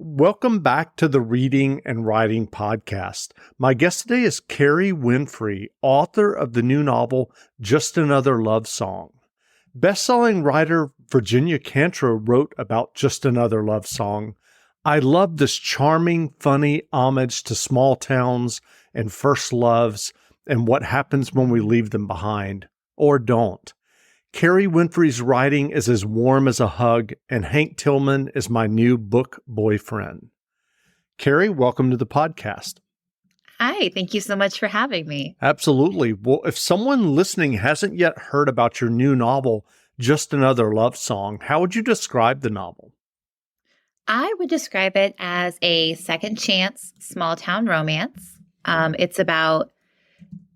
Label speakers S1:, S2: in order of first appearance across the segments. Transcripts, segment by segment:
S1: Welcome back to the Reading and Writing Podcast. My guest today is Kerry Winfrey, author of the new novel, Just Another Love Song. Best-selling writer Virginia Cantrell wrote about Just Another Love Song. I love this charming, funny homage to small towns and first loves and what happens when we leave them behind, or don't. Kerry Winfrey's writing is as warm as a hug, and Hank Tillman is my new book boyfriend. Kerry, welcome to the podcast.
S2: Hi, thank you so much for having me.
S1: Absolutely. Well, if someone listening hasn't yet heard about your new novel, Just Another Love Song, how would you describe the novel?
S2: I would describe it as a second chance small town romance. It's about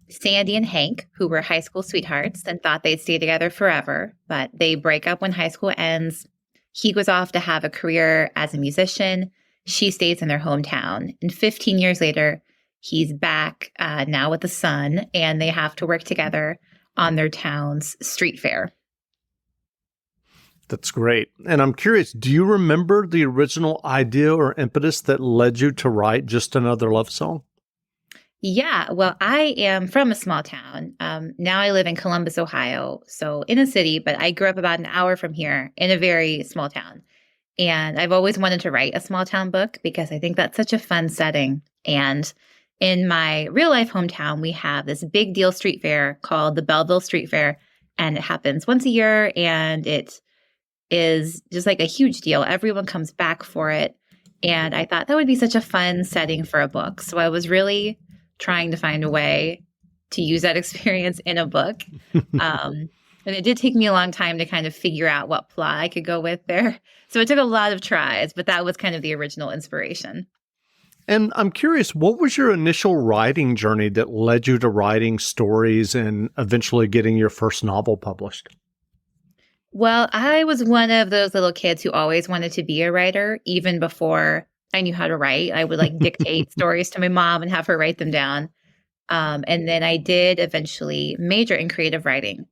S2: Sandy and Hank, who were high school sweethearts and thought they'd stay together forever, but they break up when high school ends. He goes off to have a career as a musician. She stays in their hometown. And 15 years later, he's back now with a son, and they have to work together on their town's street fair.
S1: That's great. And I'm curious, do you remember the original idea or impetus that led you to write Just Another Love Song?
S2: Yeah, well, I am from a small town. Now I live in Columbus, Ohio, so in a city, but I grew up about an hour from here in a very small town. And I've always wanted to write a small town book because I think that's such a fun setting. And in my real life hometown, we have this big deal street fair called the Belleville Street Fair, and it happens once a year, and it is just like a huge deal. Everyone comes back for it. And I thought that would be such a fun setting for a book. So I was really trying to find a way to use that experience in a book. And it did take me a long time to kind of figure out what plot I could go with there. So it took a lot of tries, but that was kind of the original inspiration.
S1: And I'm curious, what was your initial writing journey that led you to writing stories and eventually getting your first novel published?
S2: Well, I was one of those little kids who always wanted to be a writer, even before I knew how to write. I would dictate stories to my mom and have her write them down. And then I did eventually major in creative writing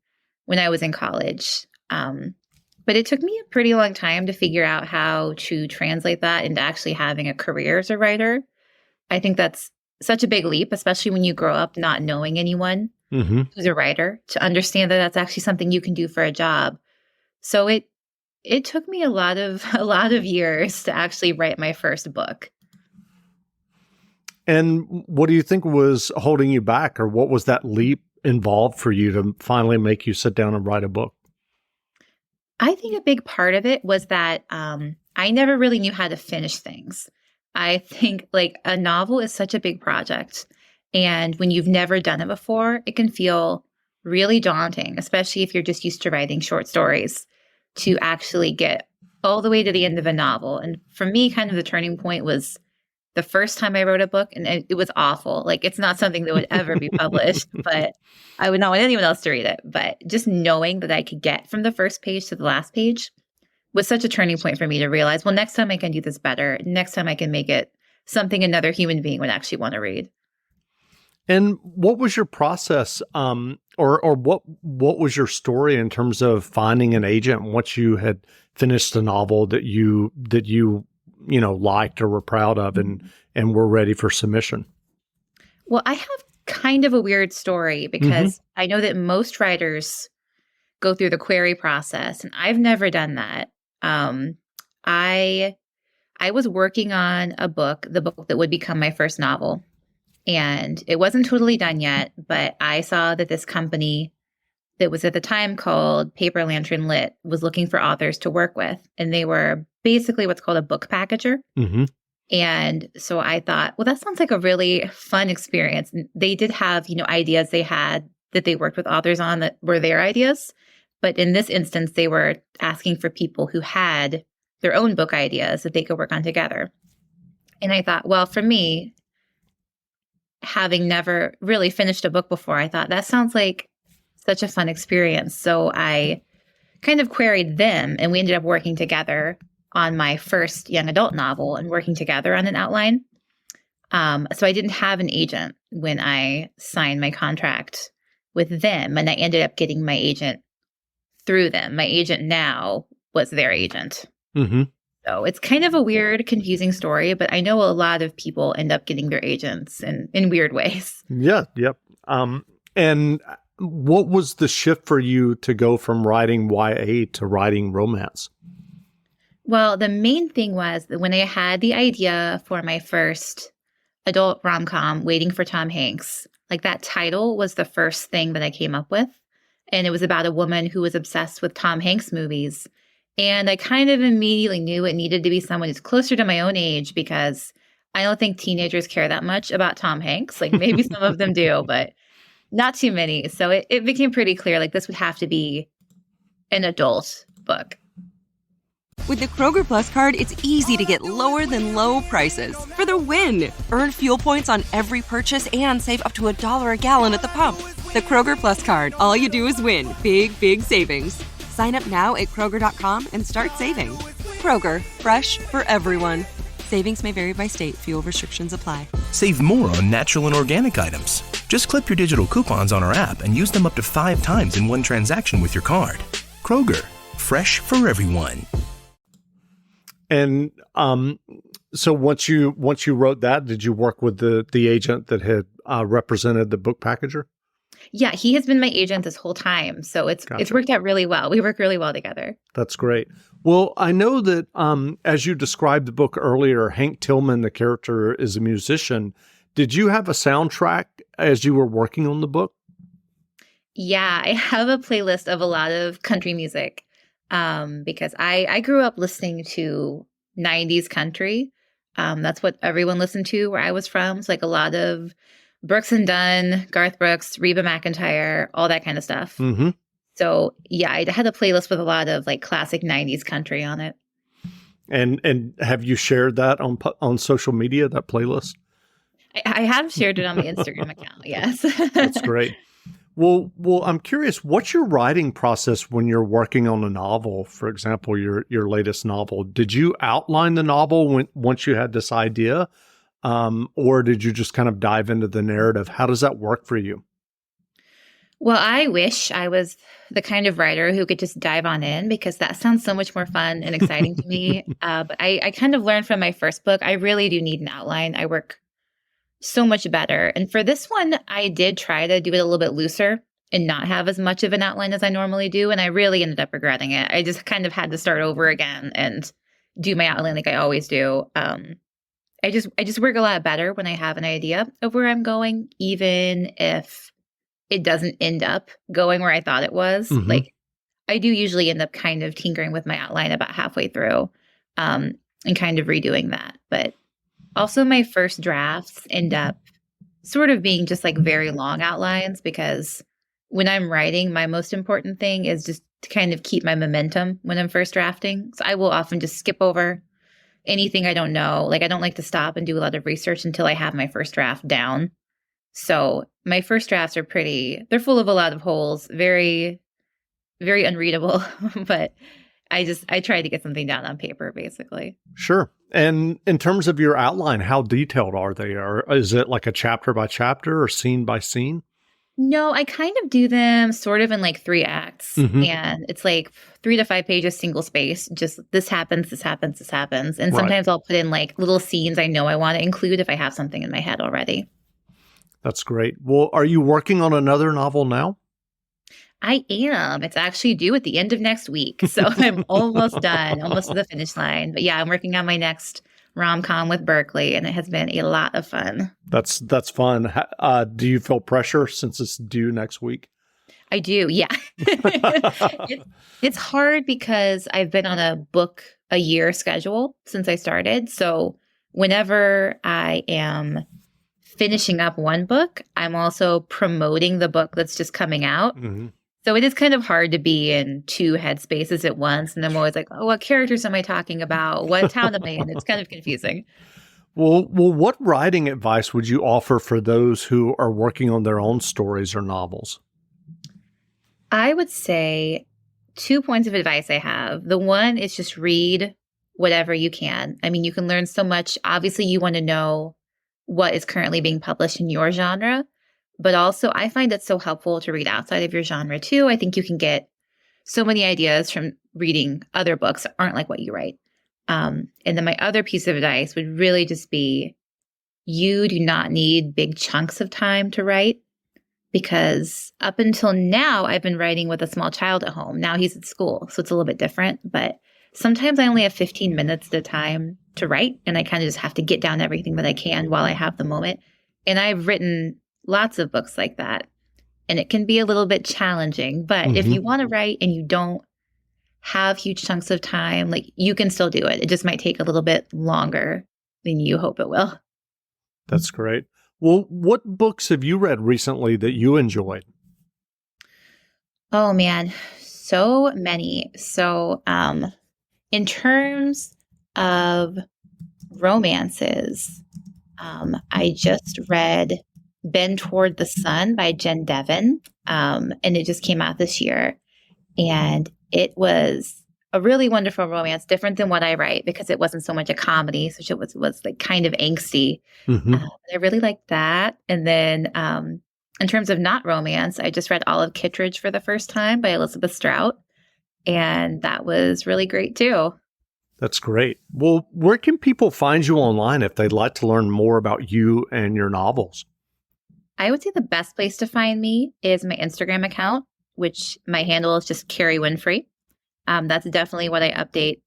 S2: when I was in college. But it took me a pretty long time to figure out how to translate that into actually having a career as a writer. I think that's such a big leap, especially when you grow up not knowing anyone who's a writer, to understand that that's actually something you can do for a job. So it took me a lot of years to actually write my first book.
S1: And what do you think was holding you back, or what was that leap involved for you to finally make you sit down and write a book?
S2: I think a big part of it was that I never really knew how to finish things. I think a novel is such a big project. And when you've never done it before, it can feel really daunting, especially if you're just used to writing short stories, to actually get all the way to the end of a novel. And for me, kind of the turning point was the first time I wrote a book, and it was awful. It's not something that would ever be published, but I would not want anyone else to read it. But just knowing that I could get from the first page to the last page was such a turning point for me to realize, well, next time I can do this better. Next time I can make it something another human being would actually want to read.
S1: And what was your process, or what was your story in terms of finding an agent once you had finished a novel that you liked or were proud of and were ready for submission?
S2: Well, I have kind of a weird story because I know that most writers go through the query process, and I've never done that. I was working on the book that would become my first novel. And it wasn't totally done yet, but I saw that this company that was at the time called Paper Lantern Lit was looking for authors to work with. And they were basically what's called a book packager. And so I thought, well, that sounds like a really fun experience. And they did have, ideas they had that they worked with authors on that were their ideas. But in this instance, they were asking for people who had their own book ideas that they could work on together. And I thought, well, for me, having never really finished a book before, I thought that sounds like such a fun experience. So I kind of queried them, and we ended up working together on my first young adult novel and working together on an outline. So I didn't have an agent when I signed my contract with them, and I ended up getting my agent through them. My agent now was their agent.
S1: Mm-hmm.
S2: So it's kind of a weird, confusing story, but I know a lot of people end up getting their agents in weird ways.
S1: Yeah, yep. And what was the shift for you to go from writing YA to writing romance?
S2: Well, the main thing was that when I had the idea for my first adult rom-com, Waiting for Tom Hanks, like that title was the first thing that I came up with. And it was about a woman who was obsessed with Tom Hanks movies. And I kind of immediately knew it needed to be someone who's closer to my own age because I don't think teenagers care that much about Tom Hanks. Like maybe some of them do, but not too many. So it became pretty clear like this would have to be an adult book.
S3: With the Kroger Plus card, it's easy to get lower than low prices for the win. Earn fuel points on every purchase and save up to $1 a gallon at the pump. The Kroger Plus card, all you do is win. Big, big savings. Sign up now at Kroger.com and start saving. Kroger, fresh for everyone. Savings may vary by state. Fuel restrictions apply.
S4: Save more on natural and organic items. Just clip your digital coupons on our app and use them up to 5 times in one transaction with your card. Kroger, fresh for everyone.
S1: And so once you wrote that, did you work with the agent that had represented the book packager?
S2: Yeah, he has been my agent this whole time. So it's worked out really well. We work really well together.
S1: That's great. Well, I know that as you described the book earlier, Hank Tillman, the character, is a musician. Did you have a soundtrack as you were working on the book?
S2: Yeah, I have a playlist of a lot of country music because I grew up listening to 90s country. That's what everyone listened to where I was from. It's like a lot of Brooks and Dunn, Garth Brooks, Reba McEntire, all that kind of stuff.
S1: Mm-hmm.
S2: So yeah, I had a playlist with a lot of like classic 90s country on it.
S1: And have you shared that on social media, that playlist?
S2: I have shared it on my Instagram account. Yes.
S1: That's great. Well, I'm curious, what's your writing process when you're working on a novel? For example, your latest novel. Did you outline the novel once you had this idea? Or did you just kind of dive into the narrative? How does that work for you?
S2: Well, I wish I was the kind of writer who could just dive on in because that sounds so much more fun and exciting to me. But I kind of learned from my first book, I really do need an outline. I work so much better. And for this one, I did try to do it a little bit looser and not have as much of an outline as I normally do. And I really ended up regretting it. I just kind of had to start over again and do my outline like I always do. I just work a lot better when I have an idea of where I'm going, even if it doesn't end up going where I thought it was.
S1: Mm-hmm.
S2: Like I do usually end up kind of tinkering with my outline about halfway through and kind of redoing that. But also my first drafts end up sort of being just like very long outlines because when I'm writing, my most important thing is just to kind of keep my momentum when I'm first drafting. So I will often just skip over anything I don't know. Like I don't like to stop and do a lot of research until I have my first draft down. So my first drafts are they're full of a lot of holes, very, very unreadable, but I try to get something down on paper basically.
S1: Sure. And in terms of your outline, how detailed are they? Or is it like a chapter by chapter or scene by scene?
S2: No, I kind of do them sort of in like 3 acts.
S1: Mm-hmm.
S2: And it's like 3 to 5 pages, single space. Just this happens, this happens, this happens. And sometimes I'll put in like little scenes I know I want to include if I have something in my head already.
S1: That's great. Well, are you working on another novel now?
S2: I am. It's actually due at the end of next week. So I'm almost done, almost to the finish line. But yeah, I'm working on my next rom-com with Berkeley, and it has been a lot of fun.
S1: That's fun. Do you feel pressure since it's due next week?
S2: I do, yeah. It's hard because I've been on a book a year schedule since I started. So whenever I am finishing up one book, I'm also promoting the book that's just coming out.
S1: Mm-hmm.
S2: So it is kind of hard to be in 2 headspaces at once. And I'm always like, oh, what characters am I talking about? What town am I in? It's kind of confusing.
S1: Well, what writing advice would you offer for those who are working on their own stories or novels?
S2: I would say 2 points of advice I have. The one is just read whatever you can. I mean, you can learn so much. Obviously, you want to know what is currently being published in your genre. But also, I find it so helpful to read outside of your genre, too. I think you can get so many ideas from reading other books that aren't like what you write. And then my other piece of advice would really just be, you do not need big chunks of time to write, because up until now, I've been writing with a small child at home. Now he's at school, so it's a little bit different. But sometimes I only have 15 minutes at a time to write, and I kind of just have to get down everything that I can while I have the moment. And I've written lots of books like that, and it can be a little bit challenging. But if you want to write and you don't have huge chunks of time, like, you can still do it. It just might take a little bit longer than you hope it will.
S1: That's great. Well, what books have you read recently that you enjoyed?
S2: Oh man, so many. So in terms of romances, I just read Bend Toward the Sun by Jen Devon, and it just came out this year. And it was a really wonderful romance, different than what I write, because it wasn't so much a comedy, so it was like kind of angsty. I really liked that. And then in terms of not romance, I just read Olive Kittredge for the first time by Elizabeth Strout, and that was really great too.
S1: That's great. Well, where can people find you online if they'd like to learn more about you and your novels?
S2: I would say the best place to find me is my Instagram account, which my handle is just Kerry Winfrey. That's definitely what I update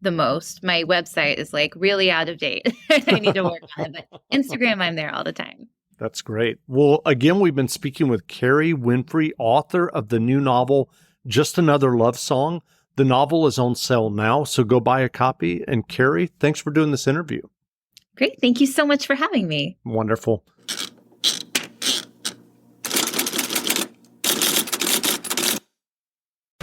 S2: the most. My website is like really out of date. I need to work on it, but Instagram, I'm there all the time.
S1: That's great. Well, again, we've been speaking with Kerry Winfrey, author of the new novel, Just Another Love Song. The novel is on sale now, so go buy a copy. And Kerry, thanks for doing this interview.
S2: Great. Thank you so much for having me.
S1: Wonderful.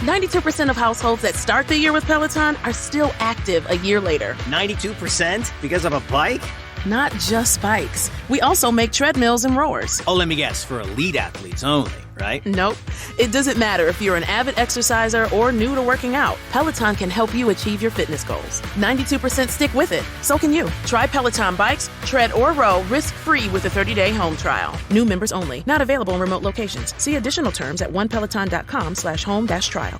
S5: %of households that start the year with Peloton are still active a year later.
S6: 92% because of a bike?
S5: Not just bikes. We also make treadmills and rowers.
S6: Oh, let me guess, for elite athletes only, right?
S5: Nope. It doesn't matter if you're an avid exerciser or new to working out. Peloton can help you achieve your fitness goals. 92% stick with it. So can you. Try Peloton bikes, tread, or row risk-free with a 30-day home trial. New members only. Not available in remote locations. See additional terms at onepeloton.com/home-trial.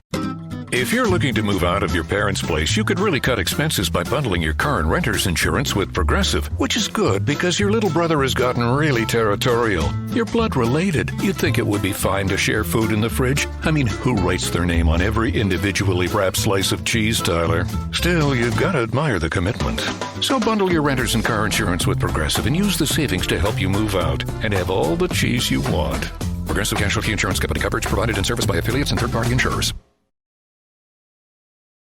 S7: If you're looking to move out of your parents' place, you could really cut expenses by bundling your car and renter's insurance with Progressive, which is good because your little brother has gotten really territorial. You're blood related. You'd think it would be fine to share food in the fridge. I mean, who writes their name on every individually wrapped slice of cheese, Tyler? Still, you've got to admire the commitment. So bundle your renter's and car insurance with Progressive and use the savings to help you move out and have all the cheese you want. Progressive Casualty Insurance Company. Coverage provided in service by affiliates and third-party insurers.